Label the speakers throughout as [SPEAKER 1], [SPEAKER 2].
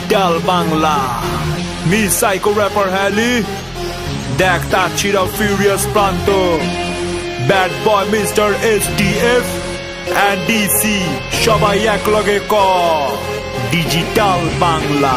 [SPEAKER 1] digital Bangla মি psycho rapper হ্যালি দেখ তার চিরা furious Pranto bad boy mister STF and DC সবাই এক লগে ক ডিজিটাল বাংলা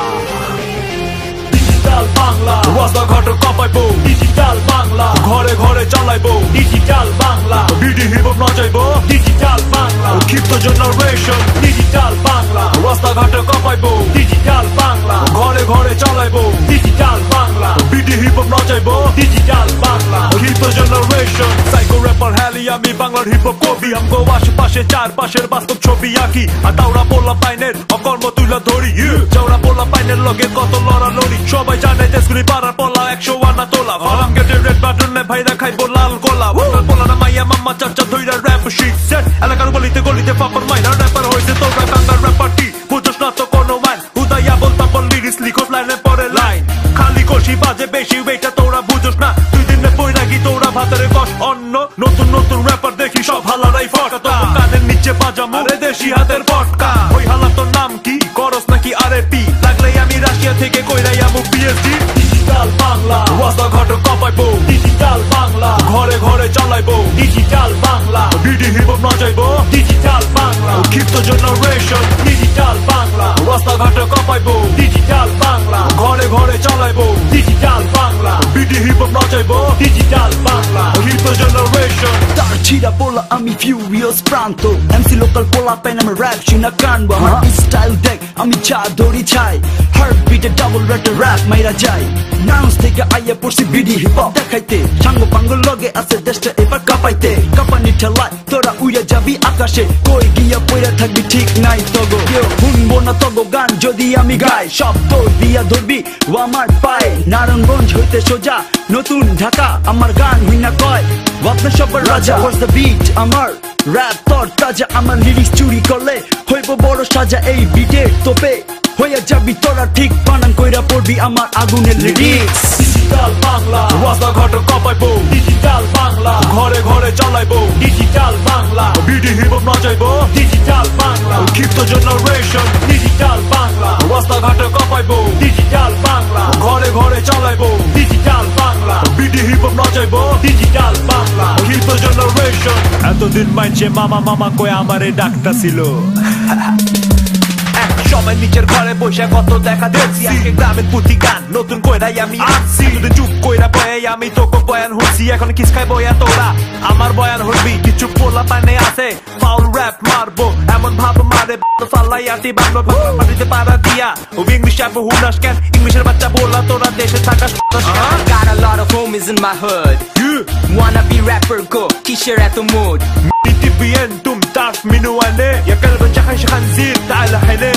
[SPEAKER 1] ডিজিটাল বাংলা রাস্তাঘাট কাঁপাইবো ডিজিটাল বাংলা ঘরে ঘরে চালাইবো digital Bangla BD hip hop নাচাইবো ডিজিটাল বাংলা ক্ষিপ্ত জেনারেশন ডিজিটাল বাংলা রাস্তাঘাট কাঁপাইবো ডিজিটাল বাংলা ঘরে ঘরে চালাইবো digital Bangla BD hip hop নাচাইবো ডিজিটাল বাংলা ক্ষিপ্ত জেনারেশন সাইকো র্যাপার হ্যালি আমি বাংলার হিপ হপ কবি আমগো আশেপাশে চারপাশের বাস্তব ছবি আঁকি আর তাওরা পোলা পাইনের অকর্ম তুলা ধরি চাওড়া পোলা পাইনের লগে কত লড়ালড়ি সবাই জানে দেশগুলি পাড়ার পলা 100 আনা তোলা ভালাম গেটে রেড বাটনে ভাইরা খাইবো লাল গোলা পোলা না মাইয়া মাম্মা চাচা ধইরা র্যাপ শিট সেট এলাকার গলিতে গলিতে পাপড় মাইনা র্যাপার হইছে তোরা কাঙ্গার র্যাপারটি বুঝোস না তো কোনো মান হুদাইয়া বলতা বল লিরিক্স লিখোস লাইনে পরে লাইন খালি কষি বাজে বেশি ওইটা তোরা বুঝোস না দুই দিনে বইরাগি তোরা ভাতের কষ অন্য নতুন নতুন র্যাপার দেখি সব হালারাই ফটকা তো কানের নিচে বাজামো রে দেশি হাতের পটকা ওই হালা তোর নাম কি করস নাকি আরএপি লাগলে আমি রাশিয়া থেকে কইরাই আমু পিএইচডি ডিজিটাল বাংলা রাস্তাঘাট কাঁপাইবো ডিজিটাল বাংলা ঘরে ঘরে চালাইবো digital Bangla BD hip hop নাচাইবো ডিজিটাল বাংলা ক্ষিপ্ত জেনারেশন ডিজিটাল বাংলা রাস্তাঘাট কাঁপাইবো ডিজিটাল বাংলা ঘরে ঘরে চালাইবো digital Bangla BD hip hop নাচাইবো ডিজিটাল বাংলা ক্ষিপ্ত জেনারেশন
[SPEAKER 2] তার ছিড়া পোলা আমি ফিউরিয়াস প্রান্ত এমসি লোকাল পোলা পেন আমার র্যাপ শুনা কানবো আমার স্টাইল দেখ আমি চা দড়ি ছাই হার্ট বিটে ডাবল রেটে র্যাপ মাইরা যাই নাউন্স থেকে আইয়া পড়ছি বিডি হিপ হপ দেখাইতে সাঙ্গ পাঙ্গ লগে আছে দেশটা এবার কাঁপাইতে কাঁপানি ঠেলায় তোরা উড়ে যাবি আকাশে কই গিয়া পইরা থাকবি ঠিক নাই তগো কেউ শুনবো না তগো গান যদি আমি গাই সব তোর দিয়া ধরবি ও আমার পায়ে নারায়ণগঞ্জ হইতে সোজা নতুন ঢাকা আমার গান হইনা কয় আপনার সবার রাজা ওয়াজ দ্য বিট আমার র্যাপ তোর তাজা আমার লিরিক্স চুরি করলে হইব বড় সাজা এই বিটের তোপে হইয়া যাবি তোরা ঠিক বানান কইরা পড়বি আমার আগুনের লিরিক্স
[SPEAKER 1] ডিজিটাল বাংলা রাস্তাঘাট কাঁপাইবো ডিজিটাল বাংলা ঘরে ঘরে চালাইবো digital Bangla BD hip hop নাচাইবো ডিজিটাল বাংলা ক্ষিপ্ত জেনারেশন ডিজিটাল বাংলা রাস্তাঘাট কাঁপাইবো ডিজিটাল বাংলা ঘরে ঘরে চালাইবো digital Bangla BD hip hop নাচাইবো ডিজিটাল বাংলা ক্ষিপ্ত জেনারেশন এতদিন মাইছে মামা মামা কই আমারে ডাকতা ছিল সবাই নিচের ঘরে বসে কত দেখা দেখছি গ্রামের পুঁথি গান নতুন কইরাই আমি আনছি চুপ কইরা বয়াই আমি তোকে বয়ান হচ্ছি এখন কিস খাই বয়া তোরা আমার বয়ান হবি কিছু পোলা পানে আছে ফাউল র্যাপ মারবো এমন ভাব মারে ফালাই আটি বাংলা মাটিতে পাড়া দিয়া ও ইংলিশ আপ হুনাস কেন ইংলিশের বাচ্চা বলা তোরা দেশে থাকা
[SPEAKER 3] Got a lot of homies in my hood Wanna be rapper go কিসের এত mood
[SPEAKER 1] TTPN তুম তাস মিনুয়ানে ইয়া কালবে চাখাই খানজির তাআলা হেনে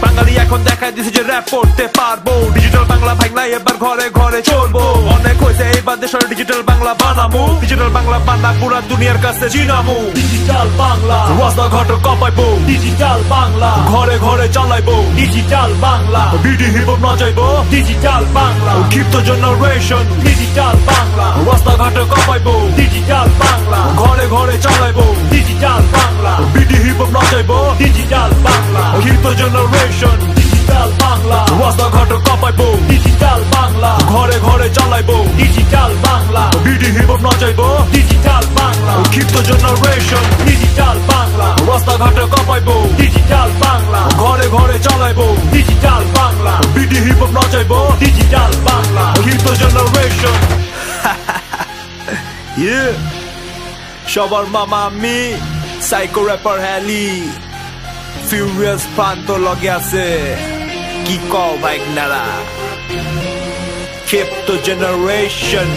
[SPEAKER 1] বাঙালি এখন দেখাই দিছে যে র‍্যাপ করতে পারবো ডিজিটাল বাংলা ভাঙলা এবার ঘরে ঘরে চলবো অনেক হইছে এইবার দেশের ডিজিটাল বাংলা বানামু ডিজিটাল বাংলা বানা পুরা দুনিয়ার কাছে চিনামু ডিজিটাল বাংলা রাস্তাঘাট কাঁপাইবো ডিজিটাল বাংলা ঘরে ঘরে চালাইবো digital Bangla BD hip hop নাচাইবো ডিজিটাল বাংলা ক্ষিপ্ত জেনারেশন ডিজিটাল বাংলা রাস্তাঘাট কাঁপাইবো ডিজিটাল বাংলা ঘরে ঘরে চালাইবো digital Bangla BD hip hop নাচাইবো ডিজিটাল বাংলা ক্ষিপ্ত জেনারেশন ডিজিটাল বাংলা রাস্তাঘাট কাঁপাইবো ডিজিটাল বাংলা ঘরে ঘরে চালাইবো digital Bangla BD hip hop নাচাইবো ডিজিটাল বাংলা ক্ষিপ্ত জেনারেশন ডিজিটাল বাংলা রাস্তাঘাট কাঁপাইবো ডিজিটাল বাংলা ঘরে ঘরে চালাইবো digital Bangla BD hip hop নাচাইবো ডিজিটাল বাংলা ক্ষিপ্ত জেনারেশন সবার মামা আমি সাইকো র্যাপার হ্যালি ফিউরিয়াস প্রান্ত লগে আছে কি কও ভাইগনারা ক্ষিপ্ত জেনারেশন